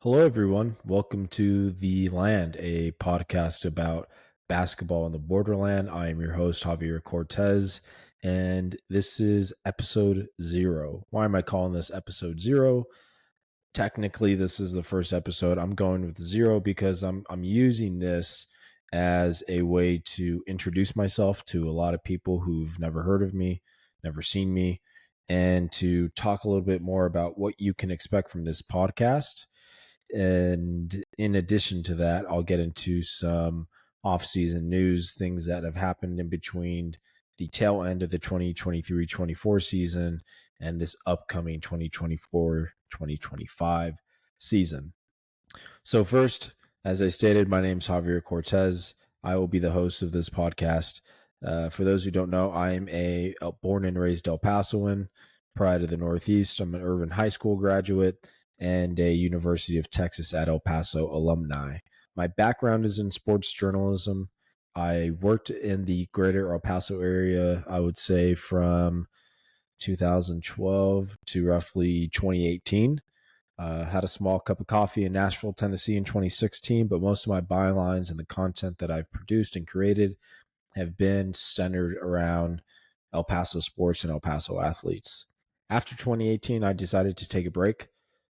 Hello, everyone. Welcome to The Land, a podcast about basketball in the Borderland. I am your host, Javier Cortez, and this is episode 0. Why am I calling this episode 0? Technically, this is the first episode. I'm going with 0 because I'm using this as a way to introduce myself to a lot of people who've never heard of me, never seen me, and to talk a little bit more about what you can expect from this podcast. And in addition to that, I'll get into some off-season news, things that have happened in between the tail end of the 2023-24 season and this upcoming 2024-2025 season. So first, as I stated, my name is Javier Cortez. I will be the host of this podcast. For those who don't know, I am a born and raised El Pasoan, pride of the Northeast. I'm an Irvin High School graduate and a University of Texas at El Paso alumni. My background is in sports journalism. I worked in the greater El Paso area, I would say from 2012 to roughly 2018. Had a small cup of coffee in Nashville, Tennessee in 2016, but most of my bylines and the content that I've produced and created have been centered around El Paso sports and El Paso athletes. After 2018, I decided to take a break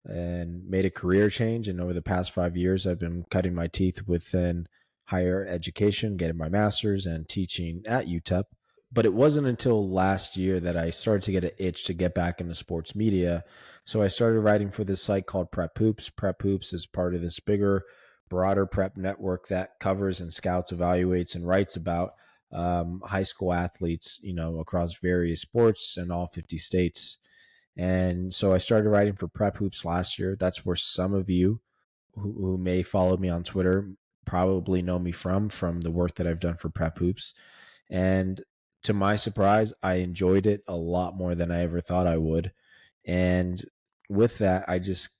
and made a career change. And over the past 5 years, I've been cutting my teeth within higher education, getting my master's and teaching at UTEP. But it wasn't until last year that I started to get an itch to get back into sports media. So I started writing for this site called Prep Hoops. Prep Hoops is part of this bigger, broader prep network that covers and scouts, evaluates, and writes about high school athletes, across various sports in all 50 states. And so I started writing for Prep Hoops last year. That's where some of you who may follow me on Twitter probably know me from the work that I've done for Prep Hoops. And to my surprise, I enjoyed it a lot more than I ever thought I would. And with that, I just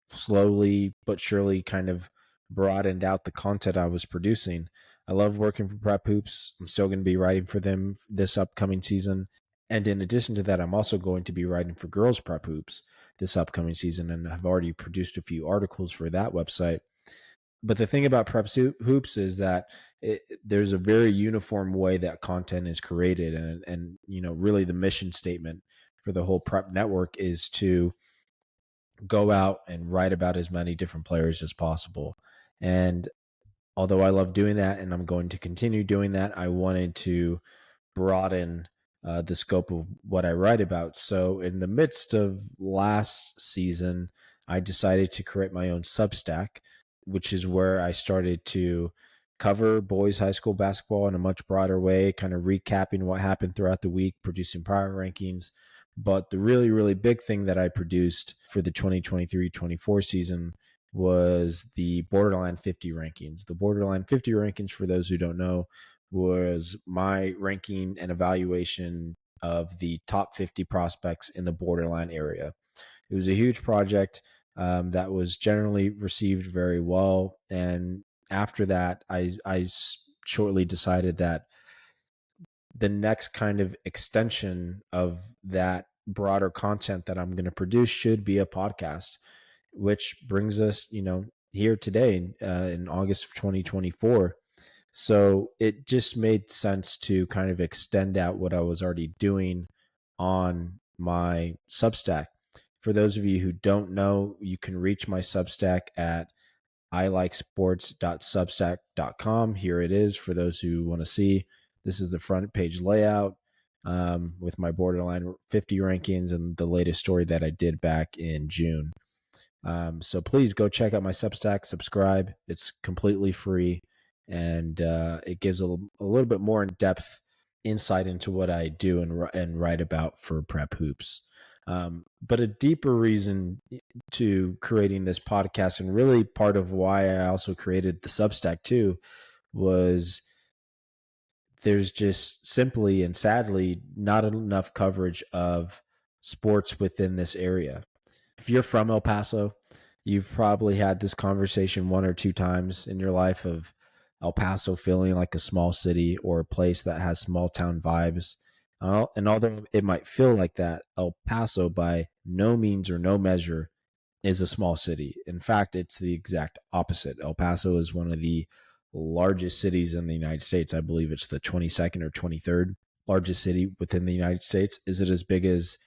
slowly but surely kind of broadened out the content I was producing. I love working for Prep Hoops. I'm still going to be writing for them this upcoming season. And in addition to that, I'm also going to be writing for Girls Prep Hoops this upcoming season, and I've already produced a few articles for that website. But the thing about Prep Hoops is that there's a very uniform way that content is created, and really the mission statement for the whole Prep network is to go out and write about as many different players as possible. And although I love doing that, and I'm going to continue doing that, I wanted to broaden the scope of what I write about. So in the midst of last season, I decided to create my own Substack, which is where I started to cover boys high school basketball in a much broader way, kind of recapping what happened throughout the week, producing power rankings. But the really, really big thing that I produced for the 2023-24 season was the Borderland 50 rankings. The Borderland 50 rankings, for those who don't know, was my ranking and evaluation of the top 50 prospects in the Borderland area. It was a huge project that was generally received very well. And after that, I shortly decided that the next kind of extension of that broader content that I'm going to produce should be a podcast, which brings us, here today in August of 2024. So it just made sense to kind of extend out what I was already doing on my Substack. For those of you who don't know, you can reach my Substack at iLikeSports.substack.com. Here it is for those who want to see. This is the front page layout with my Borderline 50 rankings and the latest story that I did back in June. So please go check out my Substack, subscribe. It's completely free, and it gives a little bit more in-depth insight into what I do and write about for Prep Hoops. But a deeper reason to creating this podcast, and really part of why I also created the Substack too, was there's just simply and sadly not enough coverage of sports within this area. If you're from El Paso, you've probably had this conversation one or two times in your life of El Paso feeling like a small city or a place that has small town vibes. And although it might feel like that, El Paso by no means or no measure is a small city. In fact, it's the exact opposite. El Paso is one of the largest cities in the United States. I believe it's the 22nd or 23rd largest city within the United States. Is it as big as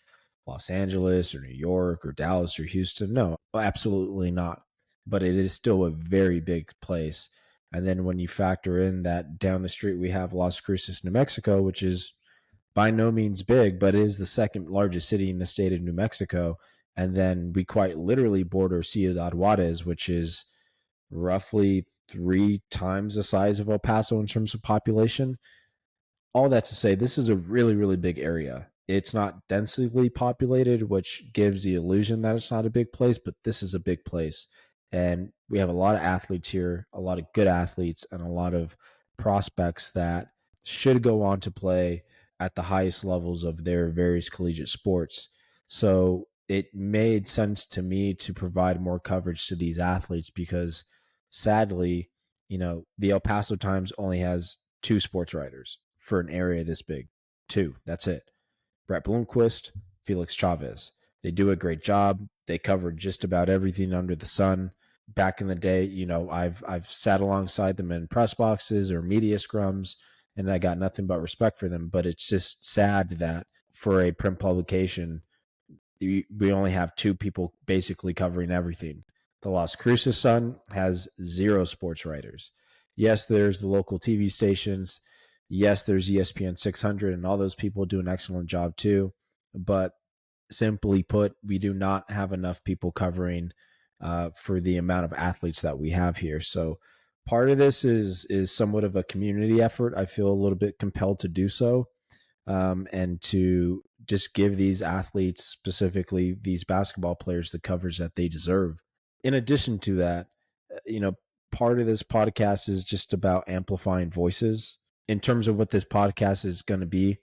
Los Angeles or New York or Dallas or Houston? No, absolutely not. But it is still a very big place. And then when you factor in that down the street we have Las Cruces, New Mexico, which is by no means big, but it is the second largest city in the state of New Mexico. And then we quite literally border Ciudad Juarez, which is roughly 3 times the size of El Paso in terms of population. All that to say, this is a really, really big area. It's not densely populated, which gives the illusion that it's not a big place, but this is a big place. And we have a lot of athletes here, a lot of good athletes, and a lot of prospects that should go on to play at the highest levels of their various collegiate sports. So it made sense to me to provide more coverage to these athletes because sadly, the El Paso Times only has 2 sports writers for an area this big. 2. That's it. Brett Bloomquist, Felix Chavez. They do a great job. They cover just about everything under the sun. Back in the day, I've sat alongside them in press boxes or media scrums, and I got nothing but respect for them. But it's just sad that for a print publication, we only have 2 people basically covering everything. The Las Cruces Sun has 0 sports writers. Yes, there's the local TV stations. Yes, there's ESPN 600, and all those people do an excellent job too. But simply put, we do not have enough people covering for the amount of athletes that we have here. So part of this is somewhat of a community effort. I feel a little bit compelled to do so, and to just give these athletes, specifically these basketball players, the coverage that they deserve. In addition to that, part of this podcast is just about amplifying voices. In terms of what this podcast is going to be,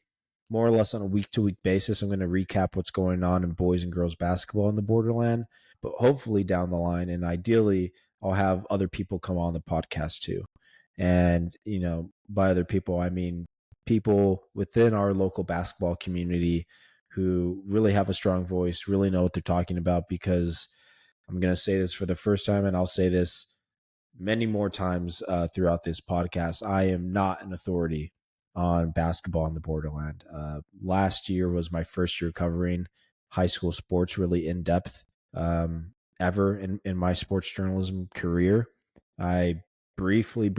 more or less on a week-to-week basis, I'm going to recap what's going on in boys and girls basketball in the Borderland, but hopefully down the line, and ideally, I'll have other people come on the podcast too. And, by other people, I mean people within our local basketball community who really have a strong voice, really know what they're talking about, because I'm going to say this for the first time, and I'll say this many more times throughout this podcast. I am not an authority on basketball in the Borderland. Last year was my first year covering high school sports really in depth ever in my sports journalism career. I briefly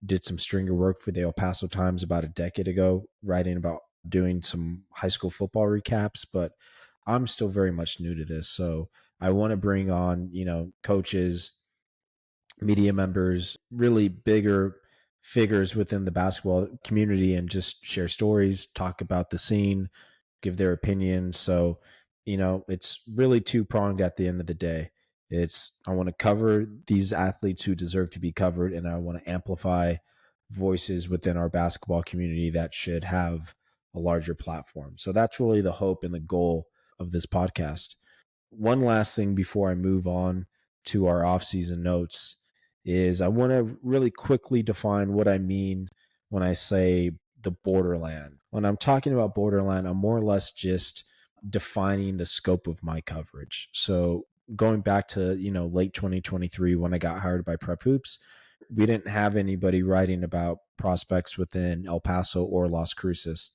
did some stringer work for the El Paso Times about a decade ago, writing about doing some high school football recaps, but I'm still very much new to this. So I want to bring on, coaches, media members, really bigger figures within the basketball community, and just share stories, talk about the scene, give their opinions. So, it's really 2-pronged at the end of the day. I want to cover these athletes who deserve to be covered, and I want to amplify voices within our basketball community that should have a larger platform. So that's really the hope and the goal of this podcast. One last thing before I move on to our off-season notes is I want to really quickly define what I mean when I say the Borderland. When I'm talking about Borderland, I'm more or less just defining the scope of my coverage. So going back to, late 2023 when I got hired by Prep Hoops, we didn't have anybody writing about prospects within El Paso or Las Cruces.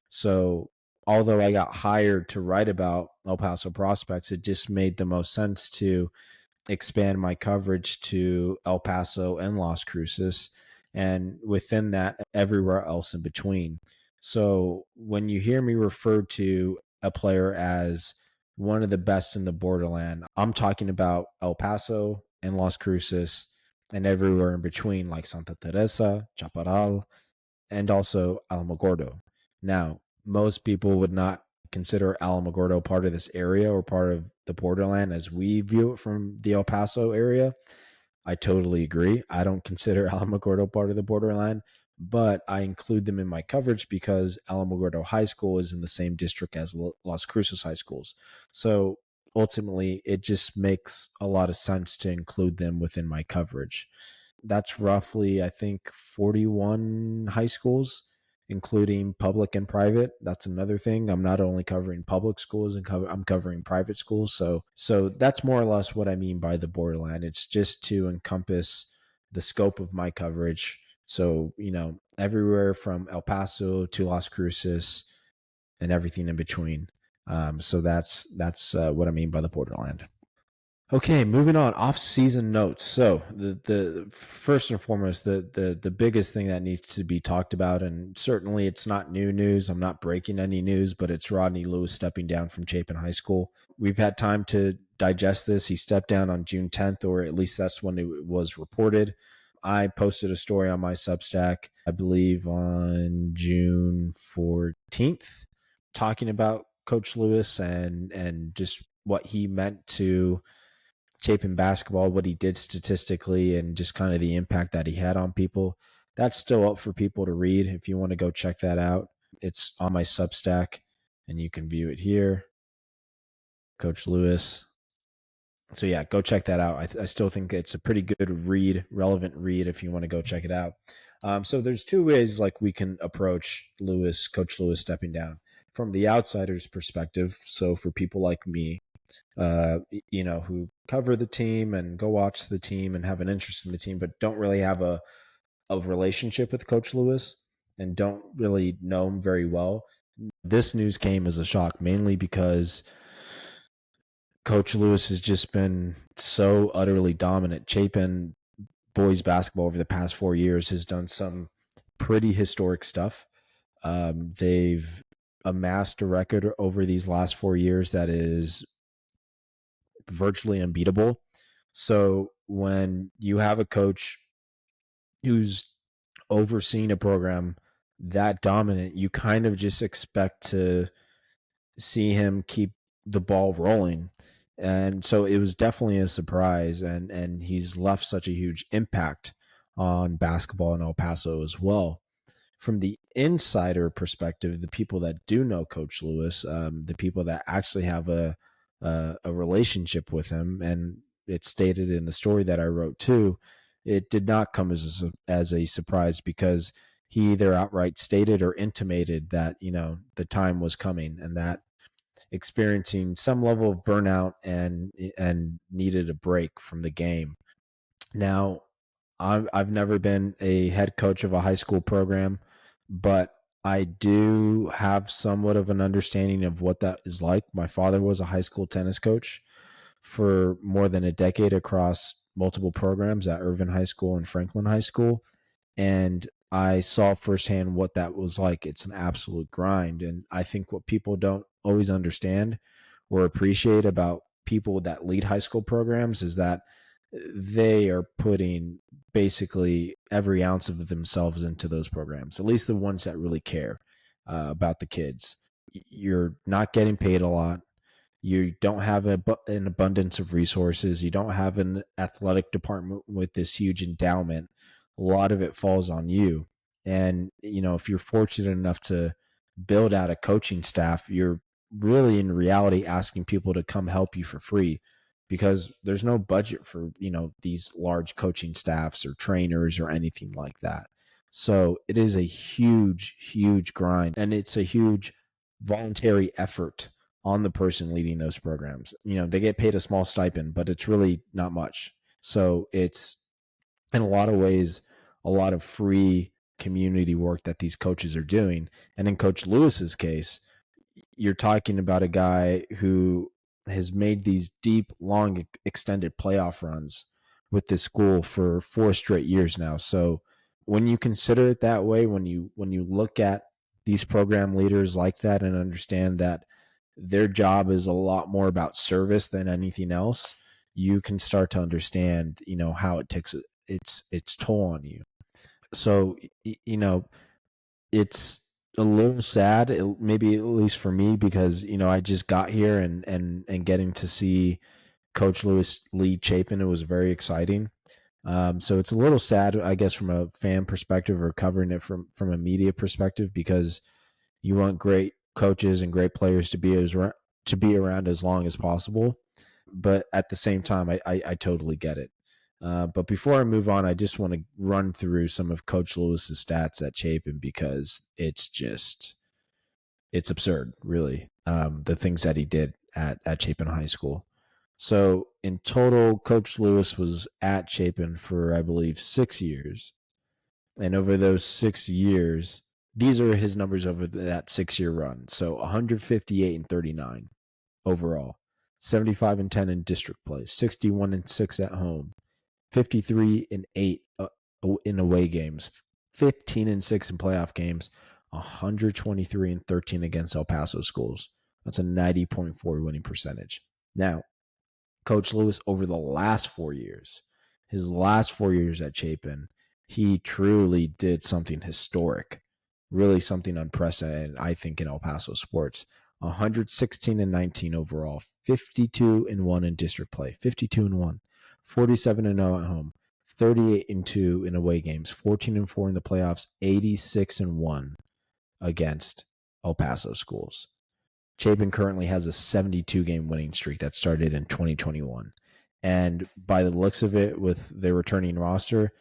So although I got hired to write about El Paso prospects, it just made the most sense to expand my coverage to El Paso and Las Cruces, and within that, everywhere else in between. So when you hear me refer to a player as one of the best in the Borderland, I'm talking about El Paso and Las Cruces and everywhere in between, like Santa Teresa, Chaparral, and also Alamogordo. Now, most people would not consider Alamogordo part of this area or part of the Borderland as we view it from the El Paso area. I totally agree. I don't consider Alamogordo part of the Borderland, but I include them in my coverage because Alamogordo High School is in the same district as Las Cruces High Schools. So ultimately, it just makes a lot of sense to include them within my coverage. That's roughly, I think, 41 high schools, including public and private. That's another thing. I'm not only covering public schools, I'm covering private schools. So that's more or less what I mean by the borderland. It's just to encompass the scope of my coverage. So, everywhere from El Paso to Las Cruces and everything in between. So that's what I mean by the borderland. Okay, moving on. Off-season notes. So the first and foremost, the biggest thing that needs to be talked about, and certainly it's not new news. I'm not breaking any news, but it's Rodney Lewis stepping down from Chapin High School. We've had time to digest this. He stepped down on June 10th, or at least that's when it was reported. I posted a story on my Substack, I believe on June 14th, talking about Coach Lewis and just what he meant to Chapin basketball, what he did statistically, and just kind of the impact that he had on people. That's still up for people to read. If you want to go check that out, it's on my Substack, and you can view it here. Coach Lewis. So yeah, go check that out. I still think it's a pretty good read, relevant read if you want to go check it out. So there's two ways like we can approach Coach Lewis stepping down from the outsider's perspective. So for people like me, who cover the team and go watch the team and have an interest in the team, but don't really have a relationship with Coach Lewis and don't really know him very well. This news came as a shock, mainly because Coach Lewis has just been so utterly dominant. Chapin boys basketball over the past 4 years has done some pretty historic stuff. They've amassed a record over these last 4 years that is virtually unbeatable. So when you have a coach who's overseeing a program that dominant, you kind of just expect to see him keep the ball rolling. And so it was definitely a surprise, and he's left such a huge impact on basketball in El Paso as well. From the insider perspective, the people that do know Coach Lewis, the people that actually have a relationship with him, and it's stated in the story that I wrote too, it did not come as a surprise because he either outright stated or intimated that the time was coming and that experiencing some level of burnout and needed a break from the game. Now, I've never been a head coach of a high school program, but I do have somewhat of an understanding of what that is like. My father was a high school tennis coach for more than a decade across multiple programs at Irvin High School and Franklin High School. And I saw firsthand what that was like. It's an absolute grind. And I think what people don't always understand or appreciate about people that lead high school programs is that they are putting basically every ounce of themselves into those programs, at least the ones that really care about the kids. You're not getting paid a lot. You don't have an abundance of resources. You don't have an athletic department with this huge endowment. A lot of it falls on you. And, if you're fortunate enough to build out a coaching staff, you're really in reality asking people to come help you for free because there's no budget for, these large coaching staffs or trainers or anything like that. So it is a huge, huge grind, and it's a huge voluntary effort on the person leading those programs. They get paid a small stipend, but it's really not much. So it's in a lot of ways a lot of free community work that these coaches are doing. And in Coach Lewis's case, you're talking about a guy who has made these deep, long, extended playoff runs with this school for 4 straight years now. So when you consider it that way, when you look at these program leaders like that and understand that their job is a lot more about service than anything else, you can start to understand, how it takes its toll on you. So, it's a little sad, maybe at least for me, because, I just got here and getting to see Coach Lewis lead Chapin, it was very exciting. So it's a little sad, I guess, from a fan perspective or covering it from a media perspective, because you want great coaches and great players to be around as long as possible. But at the same time, I totally get it. But before I move on, I just want to run through some of Coach Lewis's stats at Chapin because it's absurd, really, the things that he did at Chapin High School. So in total, Coach Lewis was at Chapin for, I believe, 6 years. And over those 6 years, these are his numbers over that 6-year run. So 158-39 overall, 75-10 in district play, 61-6 at home, 53-8 in away games, 15-6 in playoff games, 123-13 against El Paso schools. That's a 90.4 winning percentage. Now, Coach Lewis, over the last 4 years, his last 4 years at Chapin, he truly did something historic, really something unprecedented, I think, in El Paso sports. 116-19 overall, 52-1 in district play, 52-1, 47-0 at home, 38-2 in away games, 14-4 in the playoffs, 86-1 against El Paso schools. Chapin currently has a 72-game winning streak that started in 2021. And by the looks of it, with their returning roster,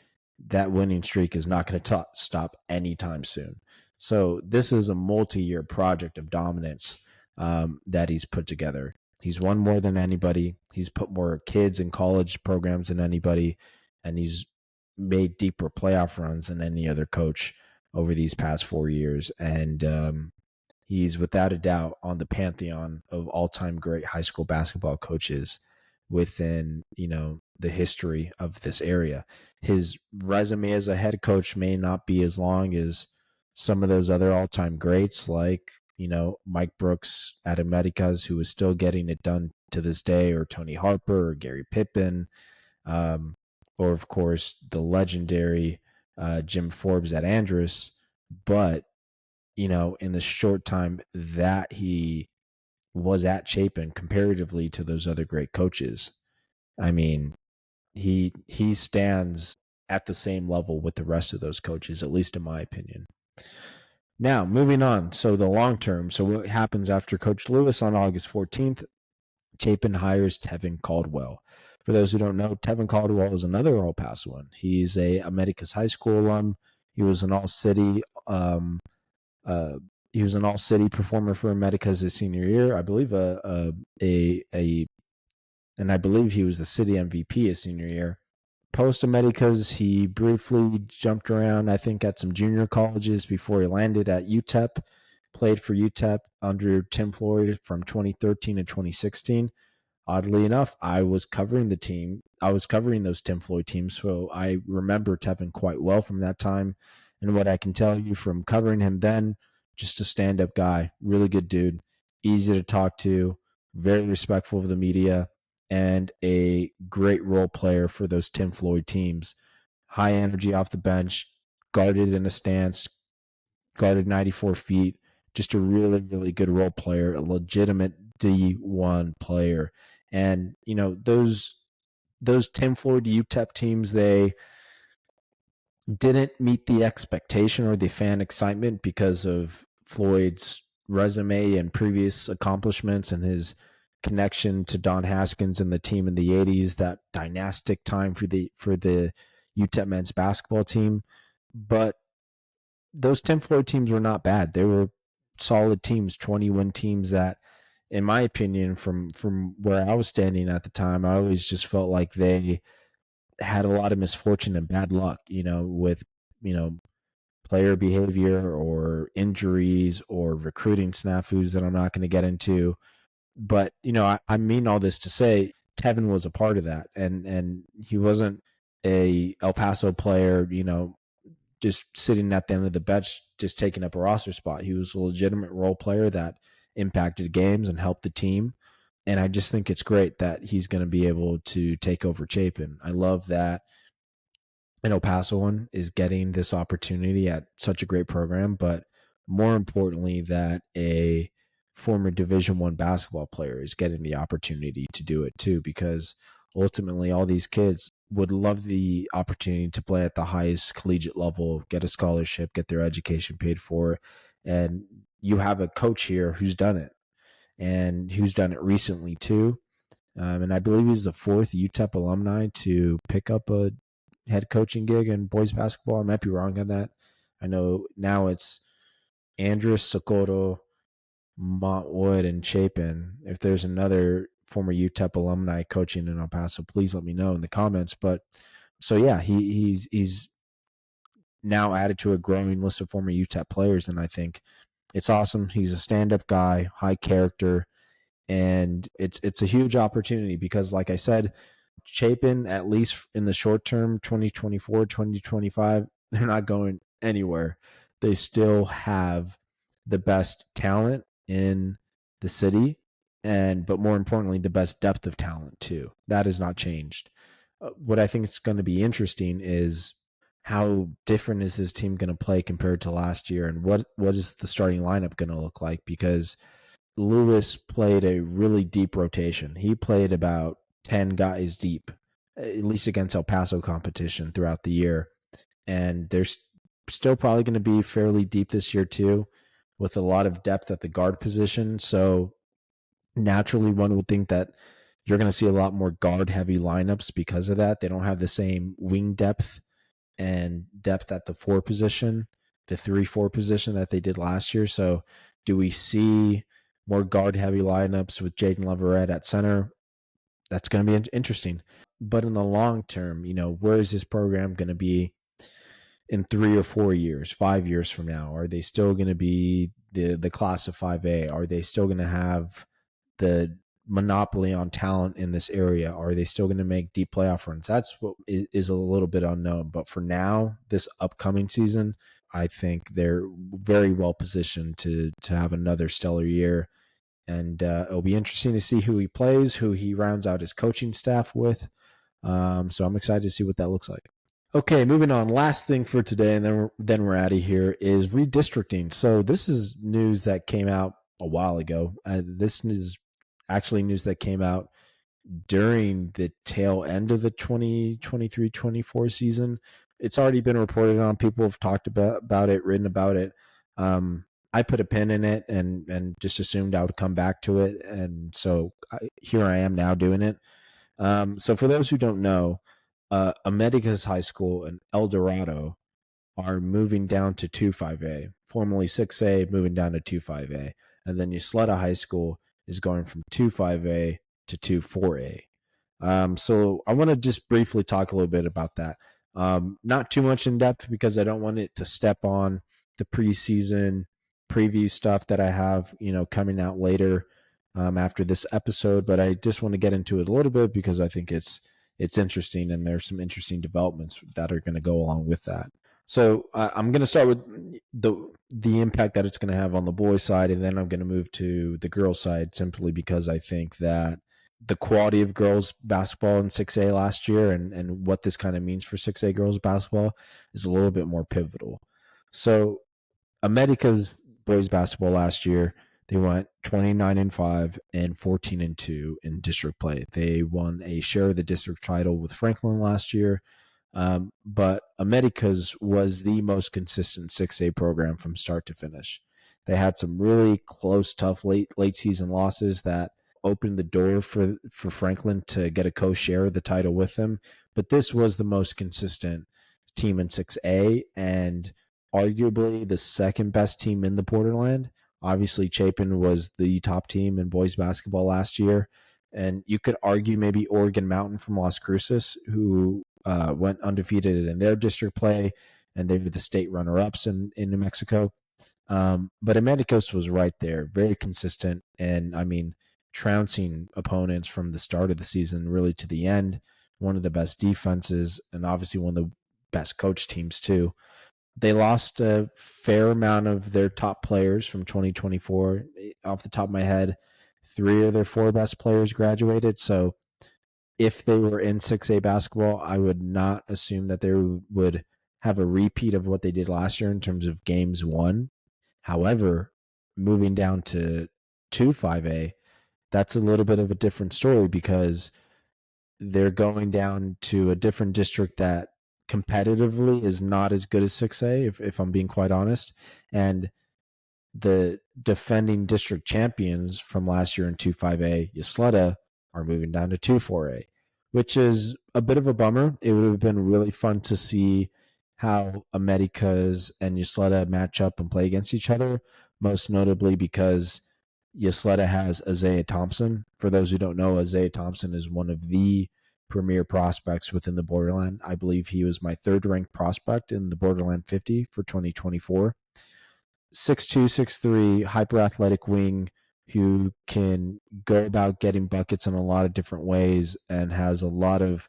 that winning streak is not going to stop anytime soon. So this is a multi-year project of dominance that he's put together. He's won more than anybody. He's put more kids in college programs than anybody. And he's made deeper playoff runs than any other coach over these past 4 years. And he's without a doubt on the pantheon of all-time great high school basketball coaches within, the history of this area. His resume as a head coach may not be as long as some of those other all-time greats like, Mike Brooks at Americas, who is still getting it done to this day, or Tony Harper or Gary Pippen, or of course the legendary Jim Forbes at Andrus. But in the short time that he was at Chapin comparatively to those other great coaches, I mean, he stands at the same level with the rest of those coaches, at least in my opinion. Now, moving on. So the long term. So what happens after Coach Lewis on August 14th? Chapin hires Tevin Caldwell. For those who don't know, Tevin Caldwell is another El Pasoan. He's a Americas High School alum. He was an all-city performer for Americas his senior year. I believe and I believe he was the city MVP his senior year. Post Americas, he briefly jumped around, I think, at some junior colleges before he landed at UTEP. Played for UTEP under Tim Floyd from 2013 to 2016. Oddly enough, I was covering the team. I was covering those Tim Floyd teams, so I remember Tevin quite well from that time. And what I can tell you from covering him then, just a stand-up guy, really good dude, easy to talk to, very respectful of the media, and a great role player for those Tim Floyd teams. High energy off the bench, guarded in a stance, guarded 94 feet, just a really, really good role player, a legitimate D1 player. And, those Tim Floyd UTEP teams, they didn't meet the expectation or the fan excitement because of Floyd's resume and previous accomplishments and his connection to Don Haskins and the team in the 80s, that dynastic time for the UTEP men's basketball team. But those Tim Floyd teams were not bad. They were solid teams, 20-win teams that, in my opinion, from where I was standing at the time, I always just felt like they had a lot of misfortune and bad luck, with, player behavior or injuries or recruiting snafus that I'm not going to get into. But, I mean all this to say Tevin was a part of that. And he wasn't a El Paso player, just sitting at the end of the bench, just taking up a roster spot. He was a legitimate role player that impacted games and helped the team. And I just think it's great that he's going to be able to take over Chapin. I love that an El Pasoan is getting this opportunity at such a great program, but more importantly, that a former Division I basketball player is getting the opportunity to do it too, because ultimately all these kids would love the opportunity to play at the highest collegiate level, get a scholarship, get their education paid for. And you have a coach here who's done it, and who's done it recently too. And I believe he's the fourth UTEP alumni to pick up a head coaching gig in boys basketball. I might be wrong on that. I know now it's Andrus, Socorro, Montwood, and Chapin. If there's another former UTEP alumni coaching in El Paso, please let me know in the comments. But so yeah, he's now added to a growing list of former UTEP players, and I think it's awesome. He's a stand-up guy, high character, and it's a huge opportunity because, like I said, Chapin, at least in the short term, 2024, 2025, they're not going anywhere. They still have the best talent in the city, but more importantly, the best depth of talent too. That has not changed. What I think is going to be interesting is how different is this team going to play compared to last year, and what is the starting lineup going to look like? Because Lewis played a really deep rotation. He played about 10 guys deep, at least against El Paso competition throughout the year. And there's still probably going to be fairly deep this year too, with a lot of depth at the guard position. So naturally, one would think that you're going to see a lot more guard heavy lineups because of that. They don't have the same wing depth and depth at the 4 position, the 3-4 position that they did last year. So do we see more guard heavy lineups with Jaden Leverett at center? That's going to be interesting. But in the long term, where is this program going to be in 3 or 4 years, 5 years from now? Are they still going to be the class of 5A? Are they still going to have the monopoly on talent in this area? Are they still going to make deep playoff runs? That's what is a little bit unknown. But for now, this upcoming season, I think they're very well positioned to have another stellar year. And it'll be interesting to see who he plays, who he rounds out his coaching staff with. So I'm excited to see what that looks like. Okay, moving on. Last thing for today, and then we're out of here, is redistricting. So this is news that came out a while ago. This is actually news that came out during the tail end of the 2023-24 season. It's already been reported on. People have talked about it, written about it. I put a pin in it and just assumed I would come back to it. And so here I am now doing it. So for those who don't know, Americas High School and El Dorado are moving down to 2-5A, formerly 6A, moving down to 2-5A. And then Ysleta High School is going from 2-5A to 2-4A. So I want to just briefly talk a little bit about that. Not too much in depth because I don't want it to step on the preseason preview stuff that I have, coming out later after this episode. But I just want to get into it a little bit because I think it's interesting, and there's some interesting developments that are going to go along with that. So I'm going to start with the impact that it's going to have on the boys' side, and then I'm going to move to the girls' side simply because I think that the quality of girls basketball in 6A last year and what this kind of means for 6A girls basketball is a little bit more pivotal. So America's boys basketball last year, they went 29-5 and 14-2 in district play. They won a share of the district title with Franklin last year. But America's was the most consistent 6A program from start to finish. They had some really close, tough late season losses that opened the door for Franklin to get a co-share of the title with them. But this was the most consistent team in 6A and arguably the second best team in the Borderland. Obviously, Chapin was the top team in boys basketball last year. And you could argue maybe Oregon Mountain from Las Cruces, who went undefeated in their district play, and they were the state runner-ups in New Mexico. But Americos was right there, very consistent, and trouncing opponents from the start of the season really to the end. One of the best defenses, and obviously one of the best coach teams too. They lost a fair amount of their top players from 2024. Off the top of my head, 3 of their 4 best players graduated. So if they were in 6A basketball, I would not assume that they would have a repeat of what they did last year in terms of games won. However, moving down to 2-5A, that's a little bit of a different story because they're going down to a different district that competitively is not as good as 6A, if I'm being quite honest. And the defending district champions from last year in 2-5A, Ysleta, are moving down to 2-4A, which is a bit of a bummer. It would have been really fun to see how Americas and Ysleta match up and play against each other, most notably because Ysleta has Isaiah Thompson. For those who don't know, Isaiah Thompson is one of the premier prospects within the Borderland. I believe he was my third ranked prospect in the Borderland 50 for 2024. 6'2", 6'3", hyper athletic wing who can go about getting buckets in a lot of different ways and has a lot of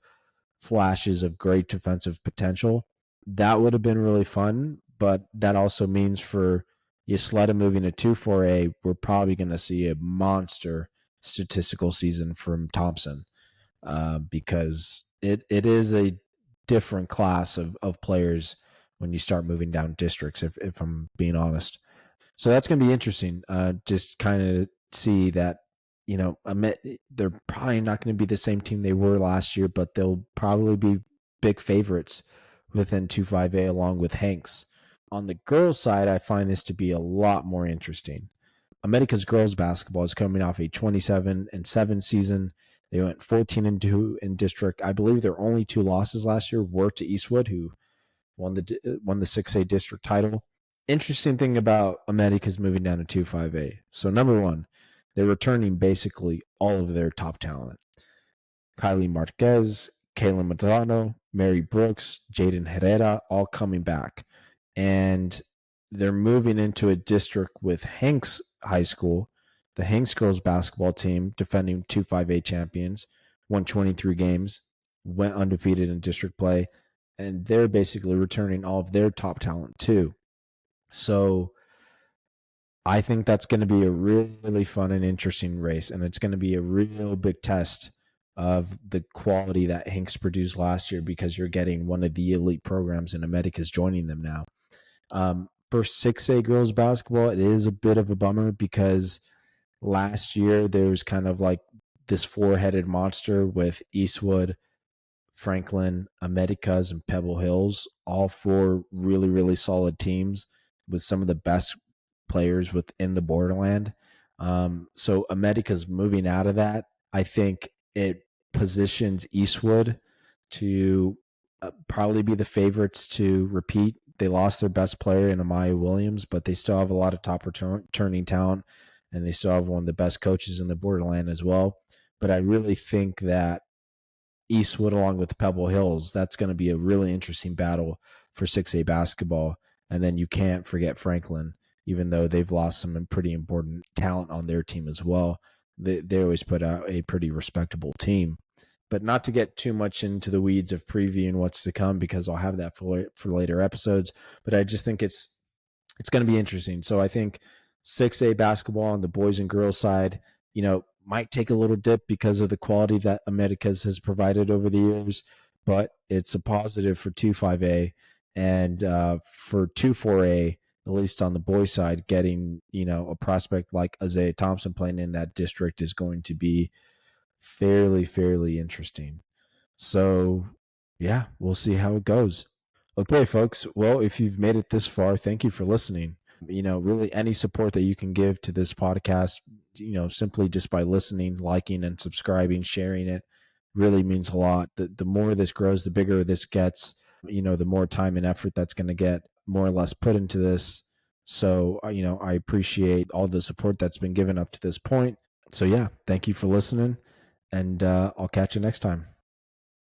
flashes of great defensive potential. That would have been really fun, but that also means for Ysleta moving to 2-4A, we're probably going to see a monster statistical season from Thompson because it is a different class of players when you start moving down districts, if I'm being honest. So that's going to be interesting. Just kind of see that, they're probably not going to be the same team they were last year, but they'll probably be big favorites within 2-5A along with Hanks. On the girls' side, I find this to be a lot more interesting. America's girls basketball is coming off a 27-7 season. They went 14-2 in district. I believe their only 2 losses last year were to Eastwood, who won the 6A district title. Interesting thing about America's moving down to 2-5A. So number one, they're returning basically all of their top talent. Kylie Marquez, Kaylin Madrano, Mary Brooks, Jaden Herrera, all coming back. And they're moving into a district with Hanks High School, the Hanks girls basketball team, defending 2-5A champions, won 23 games, went undefeated in district play, and they're basically returning all of their top talent too. So I think that's going to be a really fun and interesting race, and it's going to be a real big test of the quality that Hanks produced last year because you're getting one of the elite programs in Americas joining them now. For 6A girls basketball, it is a bit of a bummer because last year there was kind of like this 4-headed monster with Eastwood, Franklin, Americas, and Pebble Hills, all 4 really, really solid teams with some of the best players within the Borderland. So America's moving out of that. I think it positions Eastwood to probably be the favorites to repeat. They lost their best player in Amaya Williams, but they still have a lot of top returning talent, and they still have one of the best coaches in the Borderland as well. But I really think that Eastwood along with Pebble Hills, that's going to be a really interesting battle for 6A basketball. And then you can't forget Franklin, even though they've lost some pretty important talent on their team as well. They always put out a pretty respectable team. But not to get too much into the weeds of previewing what's to come, because I'll have that for later episodes. But I just think it's going to be interesting. So I think 6A basketball on the boys and girls side, might take a little dip because of the quality that Americas has provided over the years, but it's a positive for 2-5A and for 2-4A, at least on the boys side, getting, a prospect like Isaiah Thompson playing in that district is going to be fairly interesting. So yeah, we'll see how it goes. Okay, folks. Well, if you've made it this far, thank you for listening. Really any support that you can give to this podcast, simply just by listening, liking, and subscribing, sharing it really means a lot. The more this grows, the bigger this gets, the more time and effort that's going to get more or less put into this. So, I appreciate all the support that's been given up to this point. So yeah, thank you for listening, and I'll catch you next time.